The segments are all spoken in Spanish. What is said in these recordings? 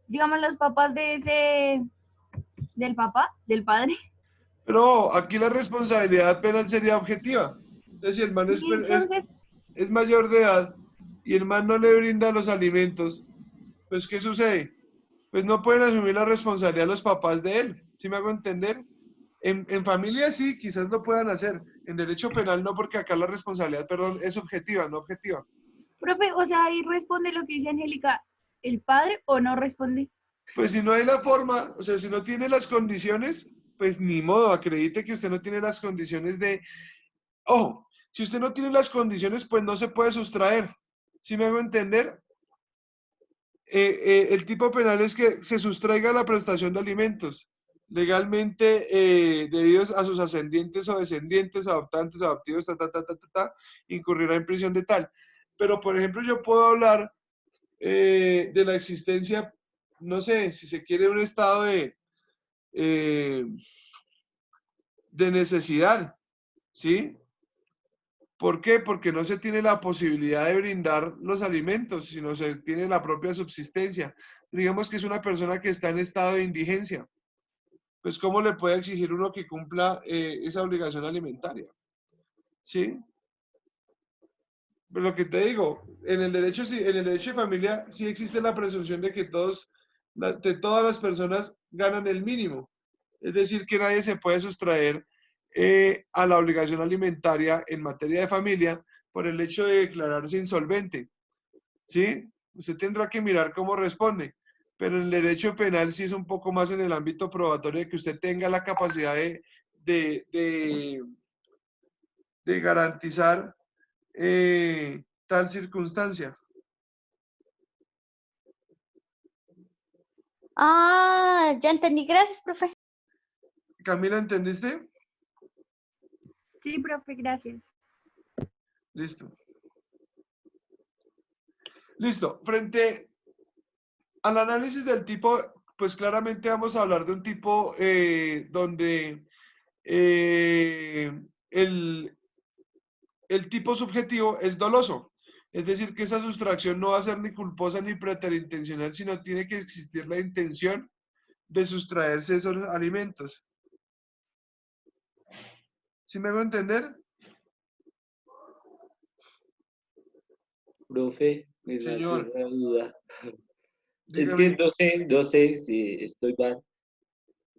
digamos, los papás de del papá, del padre. Pero aquí la responsabilidad penal sería objetiva. Entonces, si el man Y entonces, es mayor de edad y el man no le brinda los alimentos, pues ¿qué sucede? Pues no pueden asumir la responsabilidad los papás de él. ¿Sí me hago entender? En familia sí, quizás lo puedan hacer. En derecho penal no, porque acá la responsabilidad, perdón, es objetiva, no objetiva. profe, o sea, ahí responde lo que dice Angélica, ¿el padre o no responde? Pues si no hay la forma, o sea, si no tiene las condiciones, pues ni modo, acredite que usted no tiene las condiciones de... Ojo, si usted no tiene las condiciones, pues no se puede sustraer. ¿Sí me hago entender? El tipo penal es que se sustraiga la prestación de alimentos legalmente debidos a sus ascendientes o descendientes, adoptantes, adoptivos, incurrirá en prisión de tal. Pero, por ejemplo, yo puedo hablar de la existencia, no sé, si se quiere, un estado eh, de necesidad, ¿sí? ¿Por qué? Porque no se tiene la posibilidad de brindar los alimentos, sino se tiene la propia subsistencia. Digamos que es una persona que está en estado de indigencia. Pues ¿cómo le puede exigir uno que cumpla esa obligación alimentaria? ¿Sí? Pero lo que te digo, en el derecho, en el derecho de familia sí existe la presunción de que de todas las personas ganan el mínimo. Es decir, que nadie se puede sustraer a la obligación alimentaria en materia de familia por el hecho de declararse insolvente. ¿Sí? Usted tendrá que mirar cómo responde. Pero en el derecho penal sí es un poco más en el ámbito probatorio de que usted tenga la capacidad de, de, de garantizar tal circunstancia. Ah, ya entendí. Gracias, profe. Camila, ¿entendiste? Sí, profe, gracias. Listo. Listo. Frente al análisis del tipo, pues claramente vamos a hablar de un tipo donde eh, el, el tipo subjetivo es doloso. Es decir, que esa sustracción no va a ser ni culposa ni preterintencional, sino tiene que existir la intención de sustraerse esos alimentos. ¿Sí me hago entender? Profe, me nació Señor, una duda. Es que dígame. no sé si estoy mal,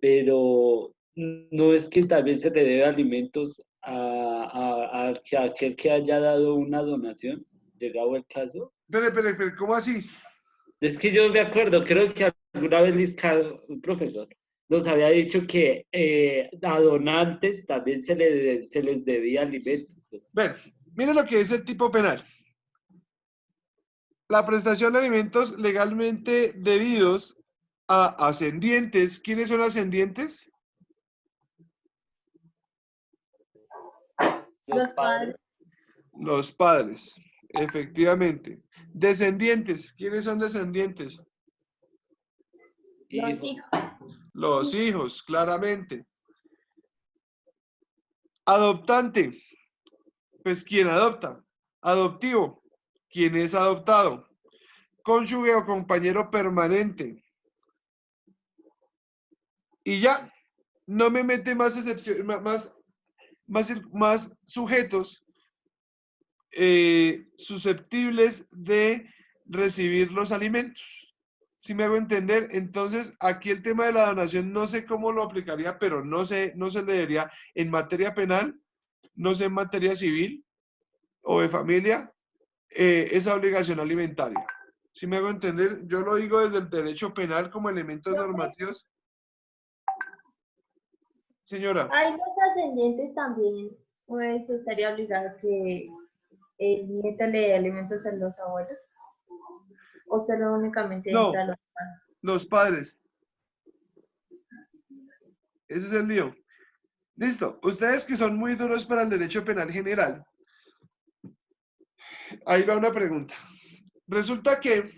pero no es que también se le debe alimentos a aquel que haya dado una donación, llegado el caso. Espere, ¿cómo así? Es que yo me acuerdo, creo que alguna vez un profesor, nos había dicho que a donantes también se les debía alimentos. Bueno, mire lo que es el tipo penal. La prestación de alimentos legalmente debidos a ascendientes. ¿Quiénes son ascendientes? Los padres, Los padres, efectivamente. Descendientes. ¿Quiénes son descendientes? Los hijos, hijos. Los hijos, claramente. Adoptante, pues ¿quién adopta? Adoptivo, ¿quién es adoptado? Cónyuge o compañero permanente. Y ya, no me mete más excepciones, más sujetos susceptibles de recibir los alimentos. Si me hago entender, entonces aquí el tema de la donación no sé cómo lo aplicaría, pero no se leería en materia penal, no sé en materia civil o de familia, esa obligación alimentaria. Si me hago entender, yo lo digo desde el derecho penal como elementos Profe, normativos. Señora, hay los ascendientes también, pues estaría obligado que el nieto le dé alimentos a los abuelos, o solo únicamente entra a no, los padres. los padres, ese es el lío. Listo, ustedes que son muy duros para el derecho penal general, ahí va una pregunta. Resulta que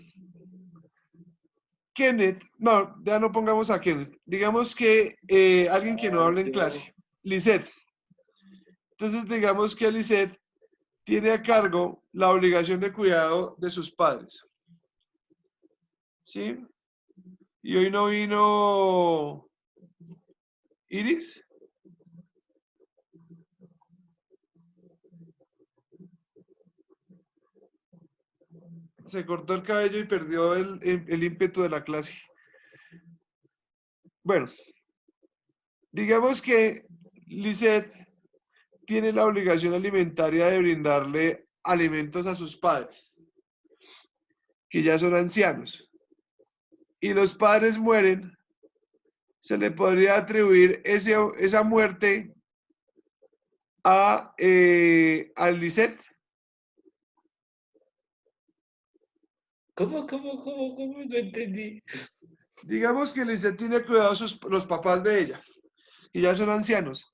Kenneth, no, ya no pongamos a Kenneth, digamos que alguien que no ay, hable en yo, clase, Lisette. Entonces digamos que Lisette tiene a cargo la obligación de cuidado de sus padres. ¿sí? Y hoy no vino Iris. Se cortó el cabello y perdió el ímpetu de la clase. Bueno, digamos que Lisette tiene la obligación alimentaria de brindarle alimentos a sus padres, que ya son ancianos, y los padres mueren, se le podría atribuir esa muerte a Lisette. ¿Cómo? No entendí. Digamos que Lisette tiene cuidados los papás de ella, que ya son ancianos,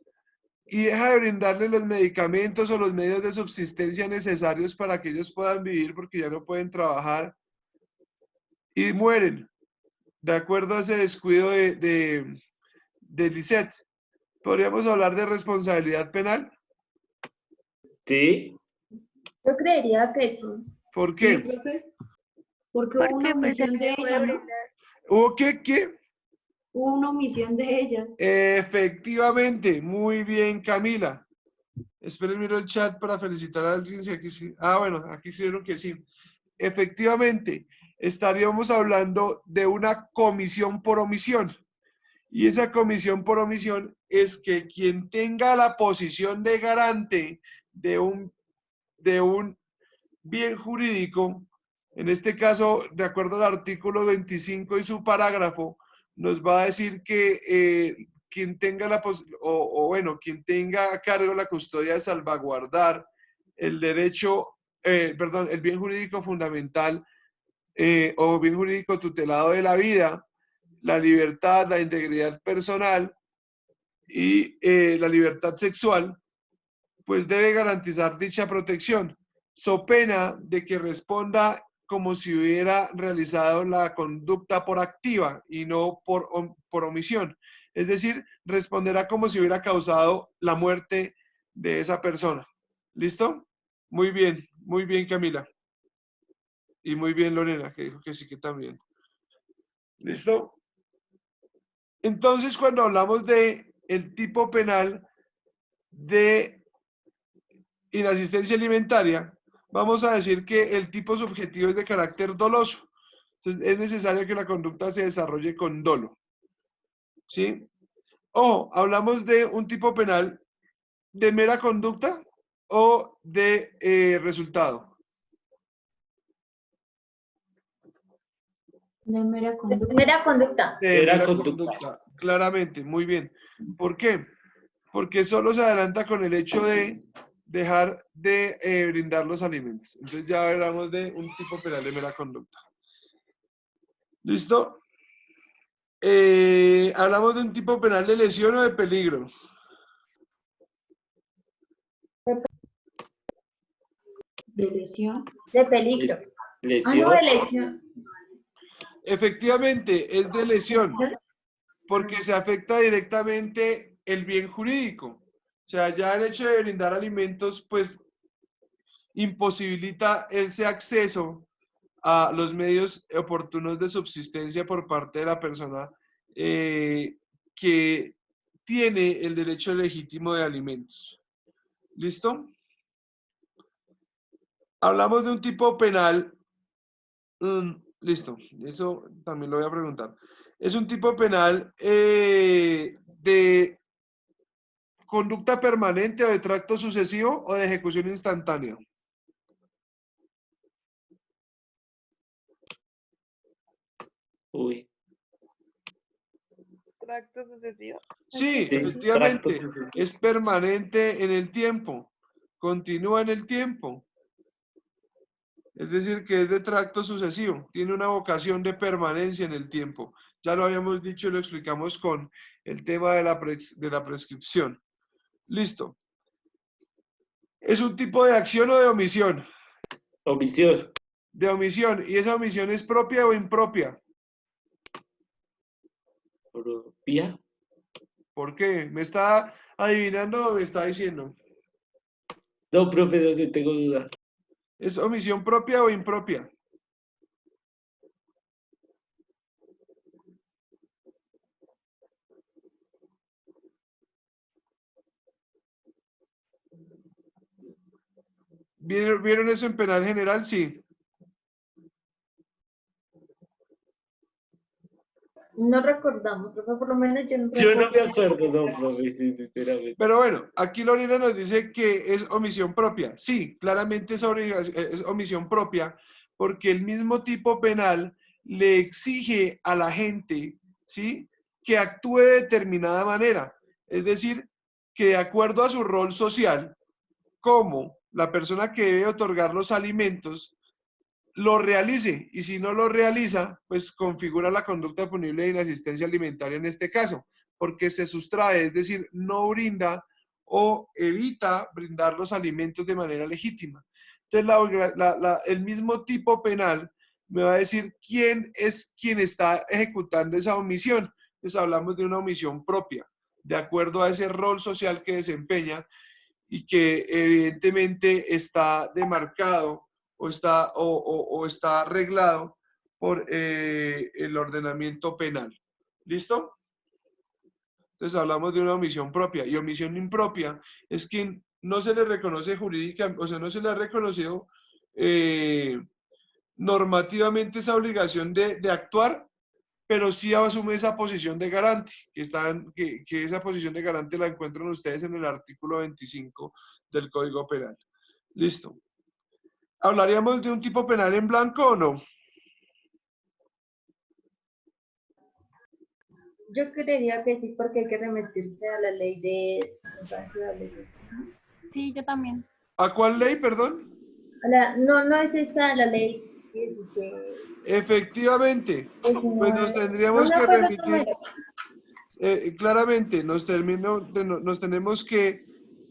y deja de brindarle los medicamentos o los medios de subsistencia necesarios para que ellos puedan vivir porque ya no pueden trabajar y mueren, de acuerdo a ese descuido de Lisette. ¿Podríamos hablar de responsabilidad penal? ¿Sí? Yo creería que sí. ¿Por Sí, qué? profe. Porque hubo una Porque pues omisión de ella, ¿no? ¿Hubo qué? Hubo una omisión de ella. Efectivamente, muy bien, Camila. Esperen, miro el chat para felicitar a alguien. Si aquí sí. Ah, bueno, aquí hicieron que sí. Efectivamente, estaríamos hablando de una comisión por omisión. Y esa comisión por omisión es que quien tenga la posición de garante de un bien jurídico, en este caso, de acuerdo al artículo 25 y su parágrafo, nos va a decir que quien tenga quien tenga a cargo la custodia de salvaguardar el derecho, perdón, el bien jurídico fundamental o bien jurídico tutelado de la vida, la libertad, la integridad personal y la libertad sexual, pues debe garantizar dicha protección, so pena de que responda como si hubiera realizado la conducta por activa y no por omisión. Es decir, responderá como si hubiera causado la muerte de esa persona. ¿Listo? Muy bien, Camila. Y muy bien, Lorena, que dijo que sí, que también. ¿Listo? Entonces, cuando hablamos de el tipo penal de inasistencia alimentaria, vamos a decir que el tipo subjetivo es de carácter doloso. Entonces, es necesario que la conducta se desarrolle con dolo. ¿Sí? O hablamos de un tipo penal de mera conducta o de resultado. De mera conducta. Mera conducta. De Mera mera conducta. conducta, claramente, muy bien. ¿Por qué? Porque solo se adelanta con el hecho de dejar de brindar los alimentos. Entonces ya hablamos de un tipo penal de mera conducta. ¿Listo? Hablamos de un tipo penal de lesión o de peligro. De lesión. De peligro. Ah, no, de Lesión. lesión. Efectivamente, es de lesión, porque se afecta directamente el bien jurídico. O sea, ya el hecho de brindar alimentos, pues, imposibilita ese acceso a los medios oportunos de subsistencia por parte de la persona que tiene el derecho legítimo de alimentos. ¿Listo? Hablamos de un tipo penal. Listo, eso también lo voy a preguntar. Es un tipo penal de conducta permanente o de tracto sucesivo o de ejecución instantánea. Uy. Tracto sucesivo. Sí, Sí, efectivamente, tracto sucesivo. es permanente en el tiempo, continúa en el tiempo. Es decir, que es de tracto sucesivo, tiene una vocación de permanencia en el tiempo. Ya lo habíamos dicho y lo explicamos con el tema de la prescripción. Listo. ¿Es un tipo de acción o de omisión? Omisión. De omisión. ¿Y esa omisión es propia o impropia? Propia. ¿Por qué? ¿Me está adivinando o me está diciendo? No, profe, no sé, tengo duda. ¿Es omisión propia o impropia? ¿Vieron eso en penal general? Sí. No recordamos, profe, por lo menos yo no Yo no me recuerdo. acuerdo, no, profe, sí, sinceramente. Pero bueno, aquí Lorena nos dice que es omisión propia. Sí, claramente es, es omisión propia porque el mismo tipo penal le exige a la gente, ¿sí?, que actúe de determinada manera. Es decir, que de acuerdo a su rol social, como la persona que debe otorgar los alimentos, lo realice, y si no lo realiza, pues configura la conducta punible de inasistencia alimentaria en este caso, porque se sustrae, es decir, no brinda o evita brindar los alimentos de manera legítima. Entonces, el mismo tipo penal me va a decir quién es quien está ejecutando esa omisión. Entonces hablamos de una omisión propia, de acuerdo a ese rol social que desempeña y que evidentemente está demarcado o está arreglado por el ordenamiento penal. ¿Listo? Entonces hablamos de una omisión propia, y omisión impropia es quien no se le reconoce jurídica, o sea, no se le ha reconocido normativamente esa obligación de actuar, pero sí asume esa posición de garante, que esa posición de garante la encuentran ustedes en el artículo 25 del Código Penal. Listo. ¿Hablaríamos de un tipo penal en blanco o no? Yo creería que sí, porque hay que remitirse a la ley de infancia y adolescencia. Sí, yo también. ¿A cuál ley, perdón? No es esta la ley 16, Efectivamente, pues nos 19, no tendríamos me que acuerdo el remitir, número. claramente, nos tenemos que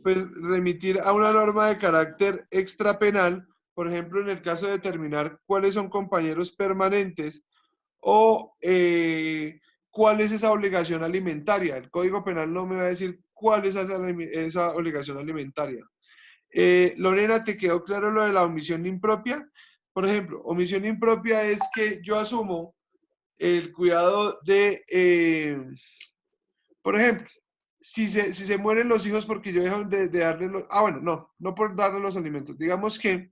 pues, remitir a una norma de carácter extrapenal, por ejemplo, en el caso de determinar cuáles son compañeros permanentes o cuál es esa obligación alimentaria. El Código Penal no me va a decir cuál es esa obligación alimentaria. Lorena, ¿te quedó claro lo de la omisión impropia? Por ejemplo, omisión impropia es que yo asumo el cuidado de, por ejemplo, si se mueren los hijos porque yo dejo de darles los, bueno, no por darles los alimentos. Digamos que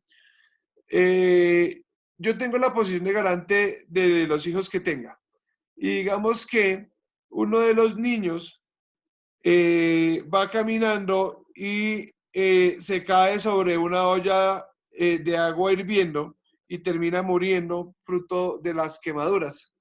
yo tengo la posición de garante de los hijos que tenga. Y digamos que uno de los niños va caminando y se cae sobre una olla de agua hirviendo y termina muriendo fruto de las quemaduras.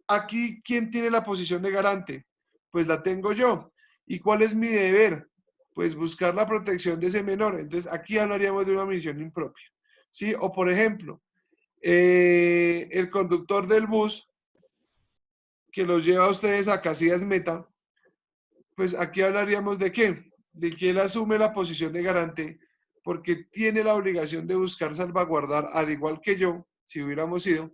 Aquí, ¿quién tiene la posición de garante? Pues la tengo yo. ¿Y cuál es mi deber? Pues buscar la protección de ese menor. Entonces, aquí hablaríamos de una omisión impropia. ¿Sí? O, por ejemplo, el conductor del bus que los lleva a ustedes a Casillas Meta, pues aquí hablaríamos de qué, de que él asume la posición de garante porque tiene la obligación de buscar salvaguardar, al igual que yo, si hubiéramos ido,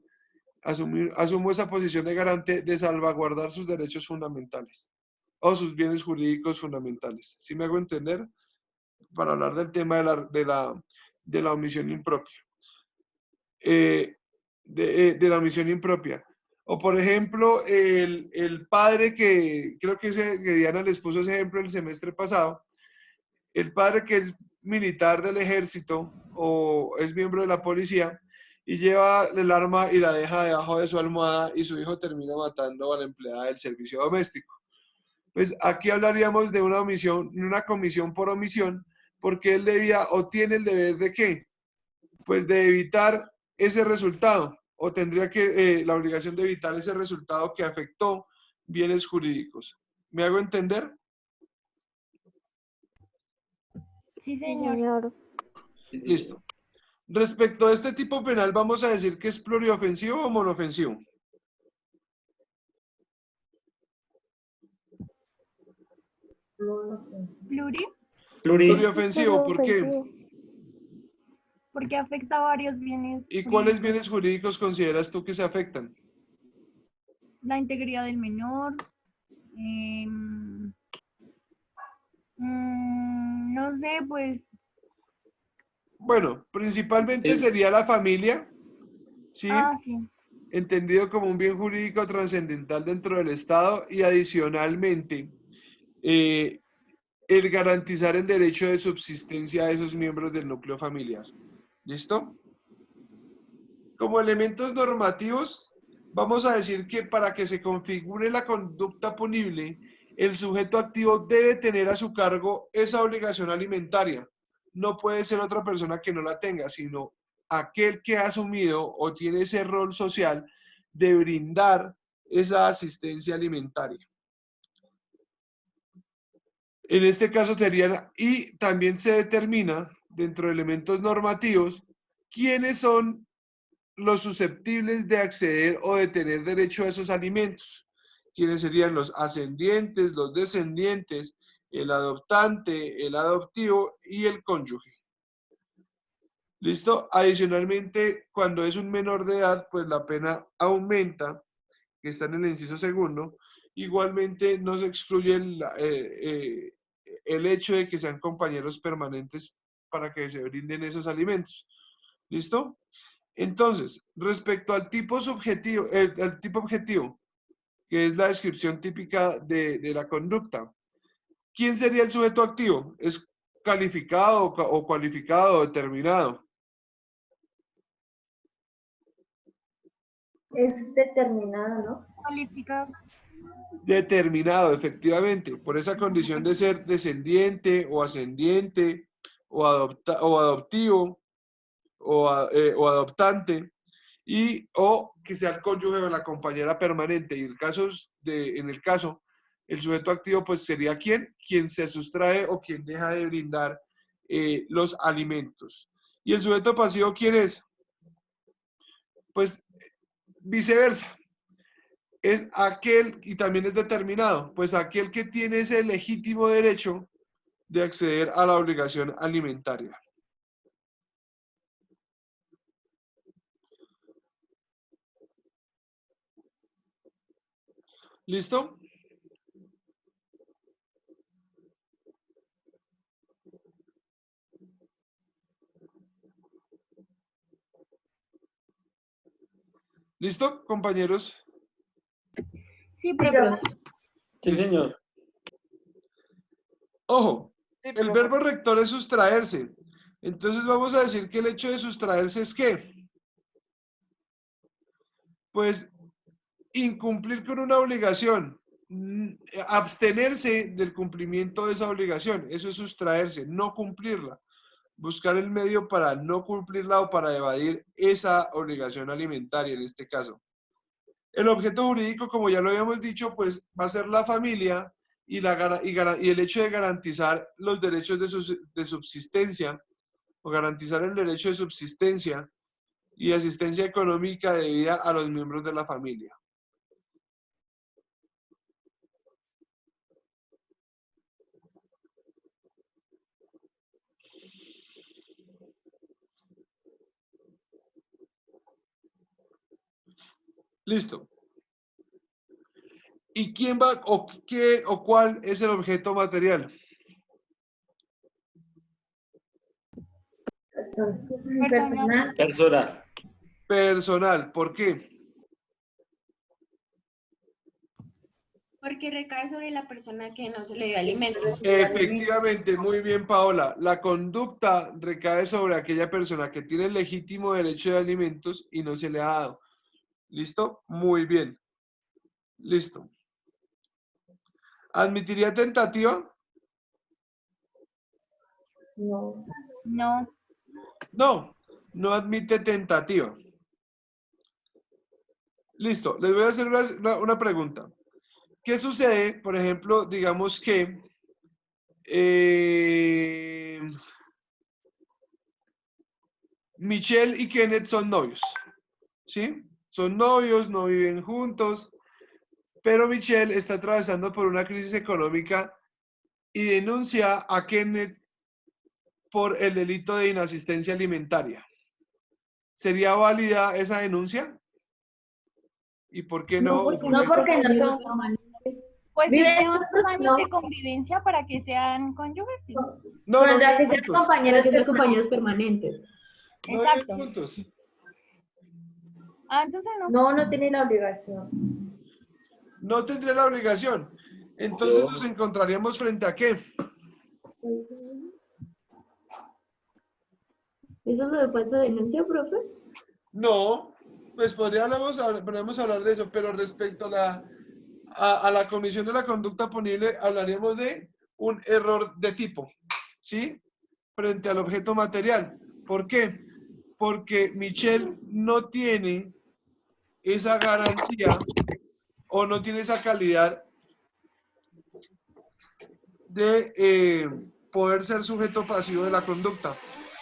asumo esa posición de garante de salvaguardar sus derechos fundamentales o sus bienes jurídicos fundamentales. ¿Sí me hago entender? Para hablar del tema de la omisión impropia. De la omisión impropia. O por ejemplo, el padre que creo que Diana les puso ese ejemplo el semestre pasado, el padre que es militar del ejército o es miembro de la policía y lleva el arma y la deja debajo de su almohada y su hijo termina matando a la empleada del servicio doméstico. Pues aquí hablaríamos de una omisión, una comisión por omisión, porque él debía o tiene el deber de qué, pues de evitar ese resultado, o tendría que la obligación de evitar ese resultado que afectó bienes jurídicos. ¿Me hago entender? Sí, Sí, señor. señor. Sí, sí. Listo. Respecto a este tipo penal, vamos a decir que es pluriofensivo o monofensivo. Pluri, Pluriofensivo, ¿por qué? porque afecta a varios bienes ¿Y cuáles jurídicos. bienes jurídicos consideras tú que se afectan? La integridad del menor, no sé, pues, Bueno, principalmente sería la familia, ¿sí? sí, Entendido como un bien jurídico trascendental dentro del Estado y adicionalmente el garantizar el derecho de subsistencia de esos miembros del núcleo familiar. ¿Listo? Como elementos normativos, vamos a decir que para que se configure la conducta punible, el sujeto activo debe tener a su cargo esa obligación alimentaria. No puede ser otra persona que no la tenga, sino aquel que ha asumido o tiene ese rol social de brindar esa asistencia alimentaria. En este caso serían, y también se determina dentro de elementos normativos, quiénes son los susceptibles de acceder o de tener derecho a esos alimentos, quiénes serían los ascendientes, los descendientes, el adoptante, el adoptivo y el cónyuge. ¿Listo? Adicionalmente, cuando es un menor de edad, pues la pena aumenta, que está en el inciso segundo. Igualmente no se excluye el hecho de que sean compañeros permanentes para que se brinden esos alimentos. ¿Listo? Entonces, respecto al tipo subjetivo, el tipo objetivo, que es la descripción típica de la conducta, ¿quién sería el sujeto activo? ¿Es calificado o cualificado o determinado? Es determinado, ¿no? Cualificado. Determinado, efectivamente, por esa condición de ser descendiente o ascendiente o adoptivo o adoptante, o que sea el cónyuge o la compañera permanente. Y en el caso, el sujeto activo pues sería quien se sustrae o quien deja de brindar los alimentos. ¿Y el sujeto pasivo quién es? Pues viceversa. Es aquel, y también es determinado, pues aquel que tiene ese legítimo derecho de acceder a la obligación alimentaria. ¿Listo? ¿Listo, compañeros? Sí, Pero pero Sí, señor. Ojo, Sí, el profe. verbo rector es sustraerse. Entonces vamos a decir que el hecho de sustraerse es ¿qué? Pues incumplir con una obligación, abstenerse del cumplimiento de esa obligación, eso es sustraerse, no cumplirla, buscar el medio para no cumplirla o para evadir esa obligación alimentaria en este caso. El objeto jurídico, como ya lo habíamos dicho, pues va a ser la familia y el hecho de garantizar los derechos de subsistencia o garantizar el derecho de subsistencia y asistencia económica debida a los miembros de la familia. Listo. ¿Y quién va o qué o cuál es el objeto material? personal. Persona. Personal. ¿Por qué? Porque recae sobre la persona que no se le dio alimentos. Efectivamente, muy bien, Paola. La conducta recae sobre aquella persona que tiene el legítimo derecho de alimentos y no se le ha dado. ¿Listo? Muy bien. Listo. ¿Admitiría tentativa? No. no. No, no admite tentativa. Listo, les voy a hacer una pregunta. ¿Qué sucede, por ejemplo, digamos que Michelle y Kenneth son novios? ¿Sí? Son novios, no viven juntos, pero Michelle está atravesando por una crisis económica y denuncia a Kenneth por el delito de inasistencia alimentaria. ¿Sería válida esa denuncia? ¿Y por qué no? No, porque no son. Pues si Viven llevan juntos, 2 años no. de convivencia para que sean cónyuges, sí. No, Pero no ya que viven sean juntos. compañeros Para que sean de compañeros permanentes. No viven Exacto. juntos. Ah, entonces no. No, no tiene la obligación. No tendré la obligación. Entonces nos encontraríamos frente a qué? ¿Eso es lo de falsa denuncia, profe? No, pues podríamos hablar de eso, pero respecto a la comisión de la conducta punible, hablaríamos de un error de tipo, ¿sí? Frente al objeto material. ¿Por qué? Porque Michelle no tiene esa garantía o no tiene esa calidad de poder ser sujeto pasivo de la conducta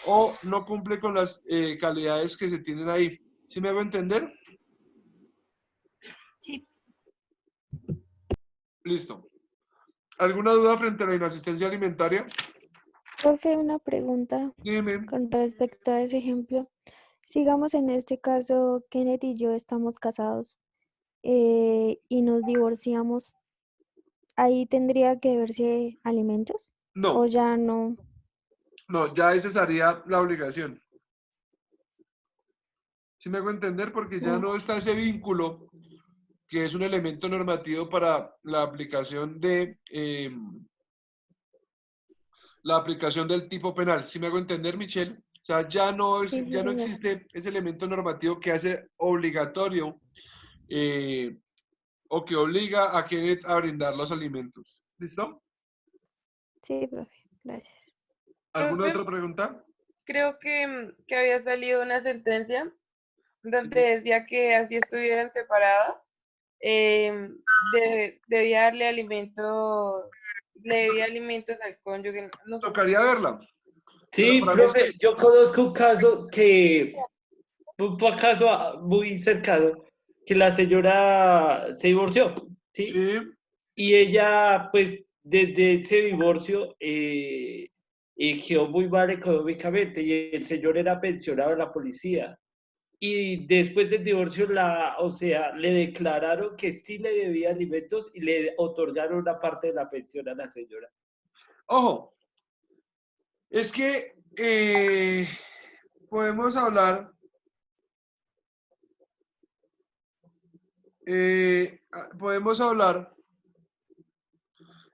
o no cumple con las calidades que se tienen ahí. ¿Sí me hago entender? Sí. Listo. ¿Alguna duda frente a la inasistencia alimentaria? Profe, una pregunta Dime. con respecto a ese ejemplo. Sigamos en este caso, Kenneth y yo estamos casados y nos divorciamos. ¿Ahí tendría que verse alimentos? ¿O No, ya no? no, ya esa sería la obligación. ¿Sí me hago entender? Porque ya No. no está ese vínculo que es un elemento normativo para la aplicación del tipo penal. ¿Sí me hago entender, Michelle? O sea, Sí, sí, ya no señora. existe ese elemento normativo que hace obligatorio o que obliga a Kenneth a brindar los alimentos. ¿Listo? Sí, profe. Gracias. ¿Alguna Profe, otra pregunta? creo que había salido una sentencia donde Sí. decía que así estuvieran separadas, le debía alimentos al cónyuge, no sé por Tocaría qué. verla. Pero Sí, para mí es profe, que, yo conozco un caso que, un caso muy cercano, que la señora se divorció, ¿sí? sí, Y ella, pues, desde ese divorcio, quedó muy mal económicamente y el señor era pensionado de la policía. Y después del divorcio, o sea, le declararon que sí le debía alimentos y le otorgaron una parte de la pensión a la señora. ojo, es que podemos hablar, podemos hablar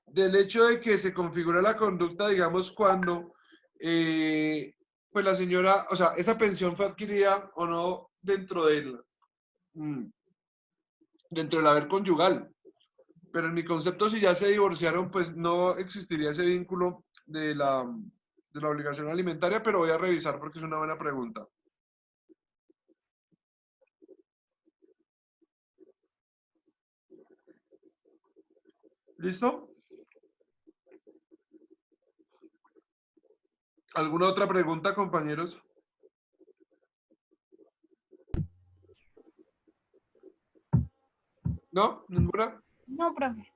del hecho de que se configura la conducta, digamos, cuando pues la señora, o sea, esa pensión fue adquirida o no mm, dentro del haber conyugal. Pero en mi concepto, si ya se divorciaron, pues no existiría ese vínculo de la obligación alimentaria, pero voy a revisar porque es una buena pregunta. ¿Listo? ¿Alguna otra pregunta, compañeros? ¿No? ¿Ninguna? No, profe.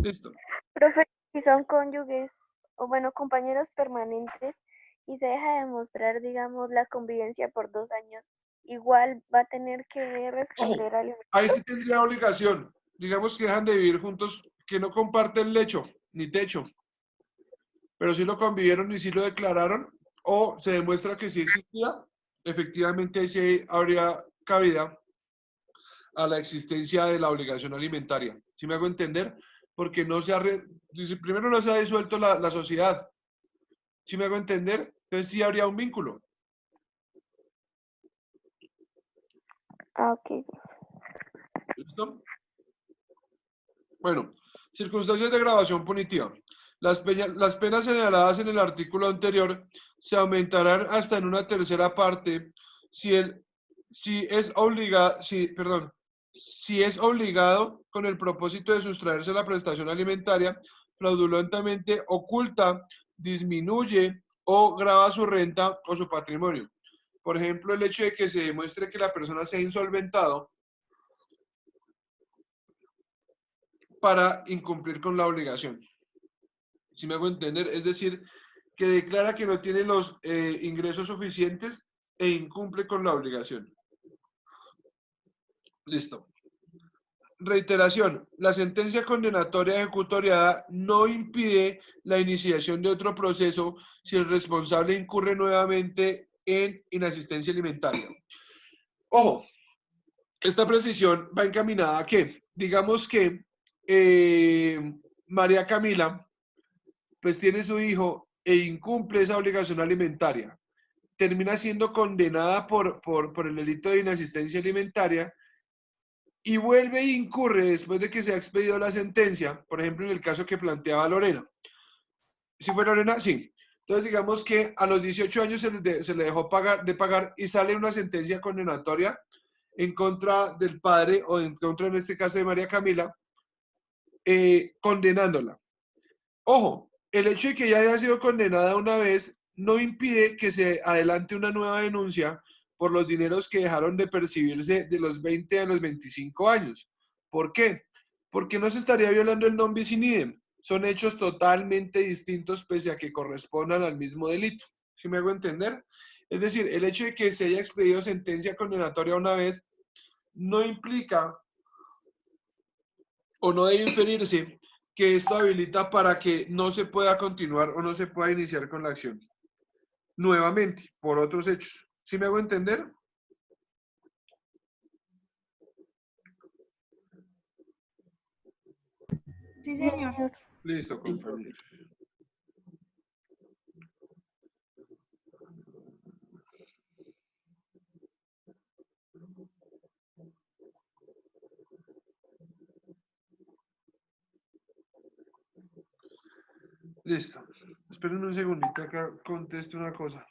Listo. Profe, si son cónyuges o bueno, compañeros permanentes y se deja de mostrar, digamos, la convivencia por 2 años, igual va a tener que Ojo, responder alimentos. ahí sí tendría obligación. Digamos que dejan de vivir juntos, que no comparten lecho ni techo, pero sí lo convivieron y sí lo declararon, o se demuestra que sí existía, efectivamente ahí sí habría cabida a la existencia de la obligación alimentaria. ¿Sí me hago entender? Porque primero no se ha disuelto la sociedad. ¿Sí me hago entender? Entonces sí habría un vínculo. Ah, ok. ¿Listo? Bueno, circunstancias de agravación punitiva. Las penas señaladas en el artículo anterior se aumentarán hasta en una tercera parte si es obligado con el propósito de sustraerse a la prestación alimentaria, fraudulentamente oculta, disminuye o grava su renta o su patrimonio. Por ejemplo, el hecho de que se demuestre que la persona se ha insolventado para incumplir con la obligación. ¿Sí me hago entender? Es decir, que declara que no tiene los ingresos suficientes e incumple con la obligación. Listo. Reiteración. La sentencia condenatoria ejecutoriada no impide la iniciación de otro proceso si el responsable incurre nuevamente en inasistencia alimentaria. Ojo, esta precisión va encaminada a que, digamos que María Camila pues tiene su hijo e incumple esa obligación alimentaria. termina siendo condenada por el delito de inasistencia alimentaria y vuelve e incurre después de que se ha expedido la sentencia, por ejemplo, en el caso que planteaba Lorena. ¿Sí fue Lorena? Sí. Entonces, digamos que a los 18 años se le dejó de pagar y sale una sentencia condenatoria en contra del padre o en contra, en este caso, de María Camila, condenándola. Ojo, el hecho de que ya haya sido condenada una vez no impide que se adelante una nueva denuncia por los dineros que dejaron de percibirse de los 20 a los 25 años. ¿Por qué? Porque no se estaría violando el non bis in idem. Son hechos totalmente distintos pese a que correspondan al mismo delito. ¿Sí me hago entender? Es decir, el hecho de que se haya expedido sentencia condenatoria una vez no implica o no debe inferirse que esto habilita para que no se pueda continuar o no se pueda iniciar con la acción nuevamente por otros hechos. ¿Sí me hago entender? Sí, señor. Listo, compañero. Listo. Esperen un segundito acá, contesto una cosa.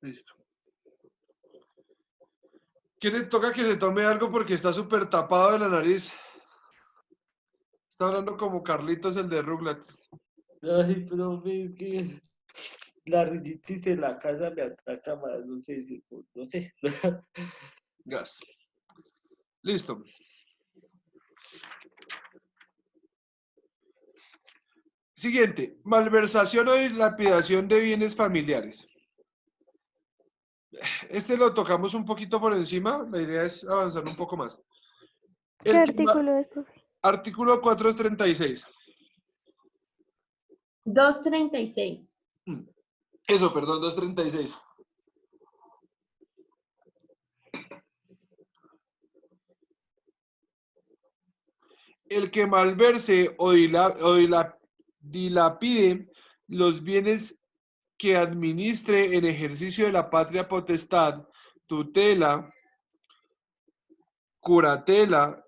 Listo. ¿Quién le toca que se tome algo porque está súper tapado de la nariz? Está hablando como Carlitos, el de Rugrats. Ay, profe, es que la rinitis en la casa me ataca más, no sé, no sé. Gas. Listo. Siguiente. Malversación o dilapidación de bienes familiares. Este lo tocamos un poquito por encima. La idea es avanzar un poco más. ¿Qué artículo es, profe? Artículo 436. 236. Eso, perdón, 236. El que malverse o dilapide los bienes que administre en ejercicio de la patria potestad, tutela, curatela,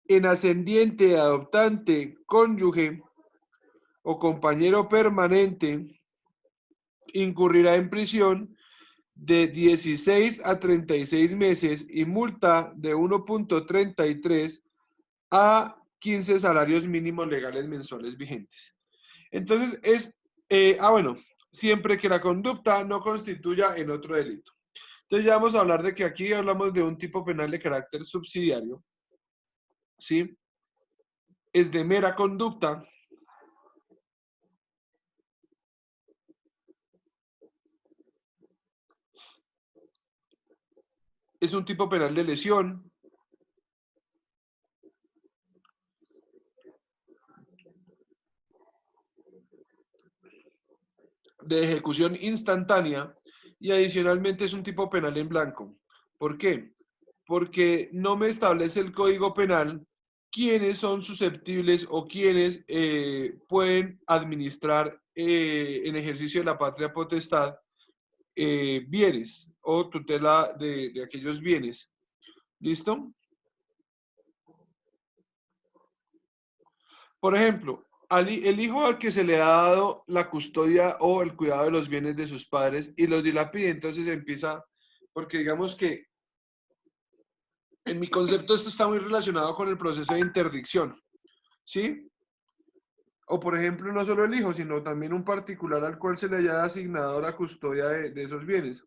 en ascendiente, adoptante, cónyuge o compañero permanente, incurrirá en prisión de 16 a 36 meses y multa de 1.33 a 15 salarios mínimos legales mensuales vigentes. Entonces bueno, siempre que la conducta no constituya en otro delito. Entonces ya vamos a hablar de que aquí hablamos de un tipo penal de carácter subsidiario, ¿sí? Es de mera conducta. Es un tipo penal de lesión. De ejecución instantánea y adicionalmente es un tipo penal en blanco. ¿Por qué? Porque no me establece el Código Penal quiénes son susceptibles o quiénes pueden administrar en ejercicio de la patria potestad bienes o tutela de aquellos bienes. ¿Listo? Por ejemplo, el hijo al que se le ha dado la custodia o el cuidado de los bienes de sus padres y los dilapide, entonces empieza, porque digamos que en mi concepto esto está muy relacionado con el proceso de interdicción, ¿sí? O por ejemplo, no solo el hijo, sino también un particular al cual se le haya asignado la custodia de esos bienes.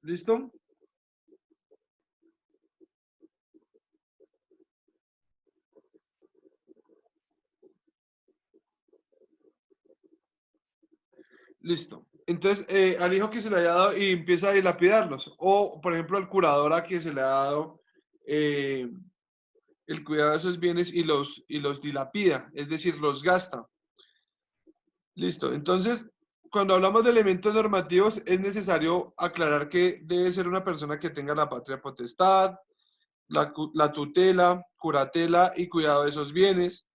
¿Listo? Listo. Entonces, al hijo que se le haya dado y empieza a dilapidarlos. O, por ejemplo, al curador a que se le ha dado el cuidado de esos bienes y los dilapida, es decir, los gasta. Listo. Entonces, cuando hablamos de elementos normativos, es necesario aclarar que debe ser una persona que tenga la patria potestad, la tutela, curatela y cuidado de esos bienes,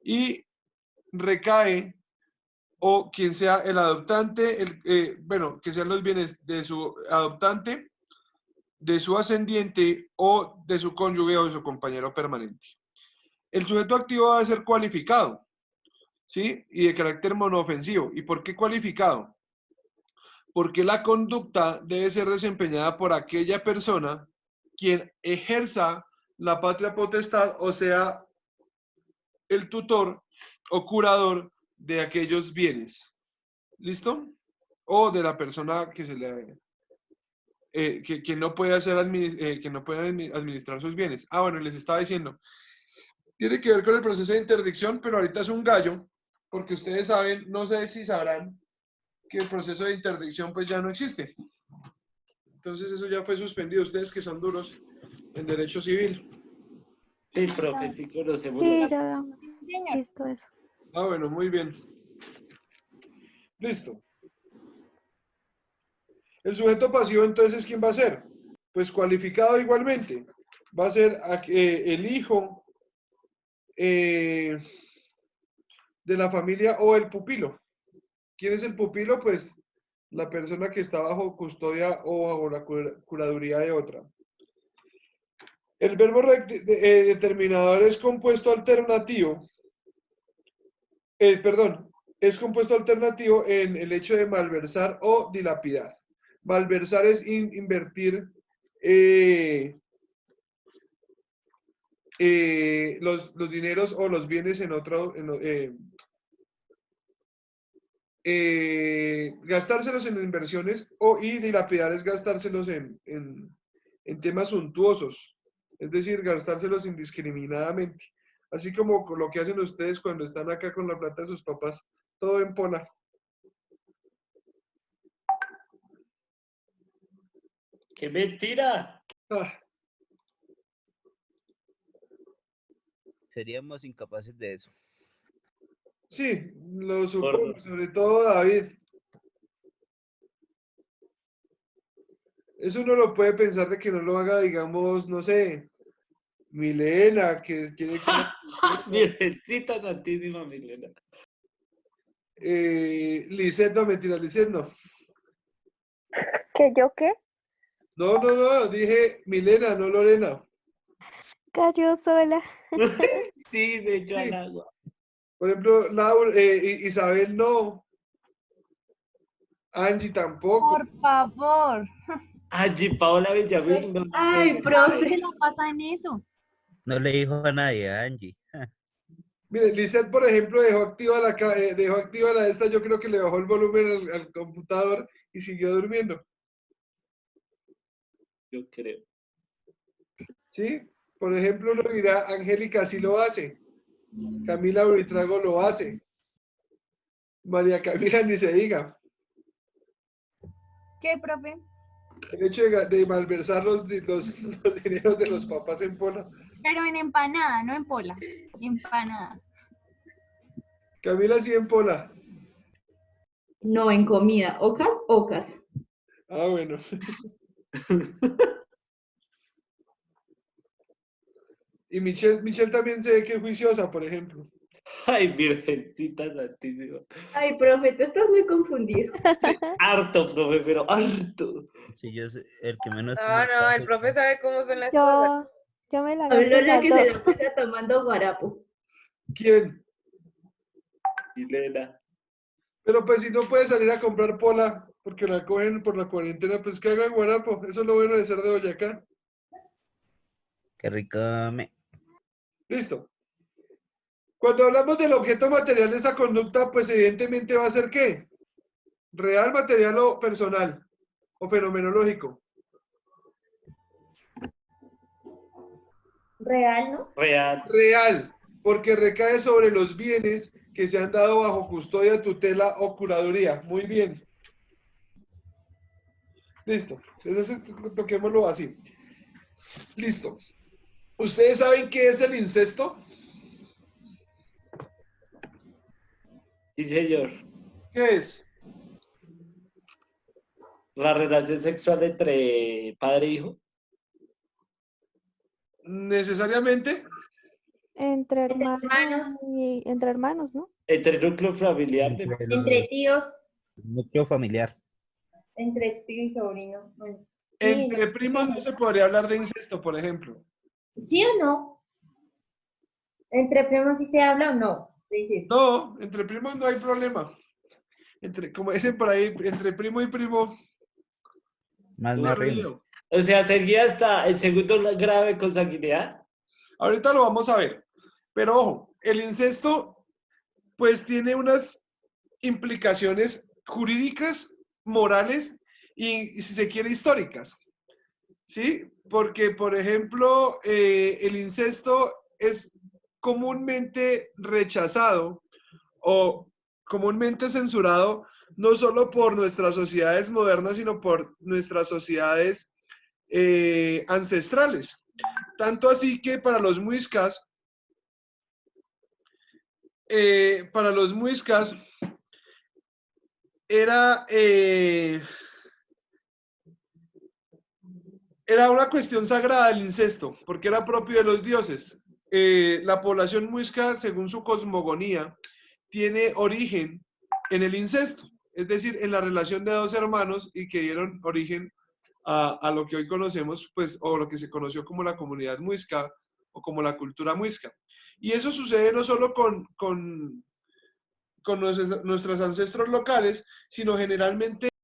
y recae, o quien sea el adoptante, bueno, que sean los bienes de su adoptante, de su ascendiente o de su cónyuge o de su compañero permanente. El sujeto activo debe ser cualificado, ¿sí? Y de carácter monoofensivo. ¿Y por qué cualificado? Porque la conducta debe ser desempeñada por aquella persona quien ejerza la patria potestad, o sea, el tutor o curador de aquellos bienes. ¿Listo? O de la persona que se le que no puede hacer que no puede administrar sus bienes. Ah, bueno, les estaba diciendo, tiene que ver con el proceso de interdicción, pero ahorita es un gallo, porque ustedes saben, no sé si sabrán, que el proceso de interdicción pues ya no existe. Entonces eso ya fue suspendido. Ustedes que son duros en derecho civil. Sí, profe, sí conocemos Sí, la... ya habíamos Señor. visto eso. Ah, bueno, muy bien. Listo. El sujeto pasivo, entonces, ¿quién va a ser? Pues cualificado igualmente. Va a ser el hijo de la familia o el pupilo. ¿Quién es el pupilo? Pues la persona que está bajo custodia o bajo la curaduría de otra. El verbo determinador es compuesto alternativo. Perdón, es compuesto alternativo en el hecho de malversar o dilapidar. Malversar es invertir los dineros o los bienes en otro, gastárselos en inversiones, y dilapidar es gastárselos en temas suntuosos, es decir, gastárselos indiscriminadamente, así como lo que hacen ustedes cuando están acá con la plata de sus papás, todo en pola. ¡Qué mentira! Ah, Seríamos incapaces de eso. sí, lo supongo, Gordo. sobre todo David. Eso uno lo puede pensar de que no lo haga, digamos, no sé, Milena, que quiere Virgencita Santísima Milena. Lisette, no, mentira, Lisette no. ¿Que yo qué? No, dije Milena, no Lorena. Cayó sola. Sí, se echó al Sí. agua. Por ejemplo, Isabel no. Angie tampoco. Por favor. Angie Paola Villamil. No, Ay, Se profe. la pasa en eso. No le dijo a nadie, a Angie. Mire, Lisette, por ejemplo, dejó activa la esta, yo creo que le bajó el volumen al computador y siguió durmiendo. Yo creo. ¿Sí? Por ejemplo, uno dirá, Angélica sí lo hace. Camila Uritrago lo hace. María Camila ni se diga. ¿Qué, profe? El hecho de malversar los dineros de los papás en Pola. Pero en empanada, no en pola. Empanada. Camila sí en Pola. No, en comida. ¿Ocas? Ocas. Ah, bueno. Y Michelle también se ve que es juiciosa, por ejemplo. Ay, Virgencita Santísima. Ay, profe, tú estás muy confundido. Sí, harto, profe, pero harto. Sí, yo soy el que menos No, toma no, el clases, profe sabe cómo son las cosas. Yo me la Habló gasto en la las que se dos. la pasa tomando guarapo. ¿Quién? Milena. Pero pues si no puede salir a comprar Pola porque la cogen por la cuarentena, pues que hagan guarapo. Eso es lo bueno de ser de Boyacá. Qué rico me. Listo. Cuando hablamos del objeto material de esta conducta, pues evidentemente va a ser ¿qué? Real, material o personal o fenomenológico. Real, ¿no? Real. Real, porque recae sobre los bienes que se han dado bajo custodia, tutela o curaduría. Muy bien. Listo. Entonces toquémoslo así. Listo. ¿Ustedes saben qué es el incesto? Sí, señor. ¿Qué es? La relación sexual entre padre e hijo. Necesariamente. Entre Entre hermanos hermanos, y entre hermanos, ¿no? Entre el núcleo familiar de... Entre entre tíos, el núcleo familiar. entre tío y sobrino. Bueno, sí, Entre primos no se podría hablar de incesto, por ejemplo. ¿sí o no? ¿Entre primos sí se habla o no? Sí. No, entre primos no hay problema. Como dicen por ahí, entre primo y primo, Más no me hay arrimo. lío. O sea, sería hasta el segundo grado de consanguinidad. Ahorita lo vamos a ver. Pero ojo, el incesto pues tiene unas implicaciones jurídicas, morales y si se quiere, históricas. ¿Sí? Porque, por ejemplo, el incesto es comúnmente rechazado o comúnmente censurado no solo por nuestras sociedades modernas, sino por nuestras sociedades ancestrales. Tanto así que para los muiscas era, era una cuestión sagrada el incesto, porque era propio de los dioses. La población muisca, según su cosmogonía, tiene origen en el incesto, es decir, en la relación de dos hermanos y que dieron origen a lo que hoy conocemos, pues, o lo que se conoció como la comunidad muisca o como la cultura muisca. Y eso sucede no solo con nuestros ancestros locales, sino generalmente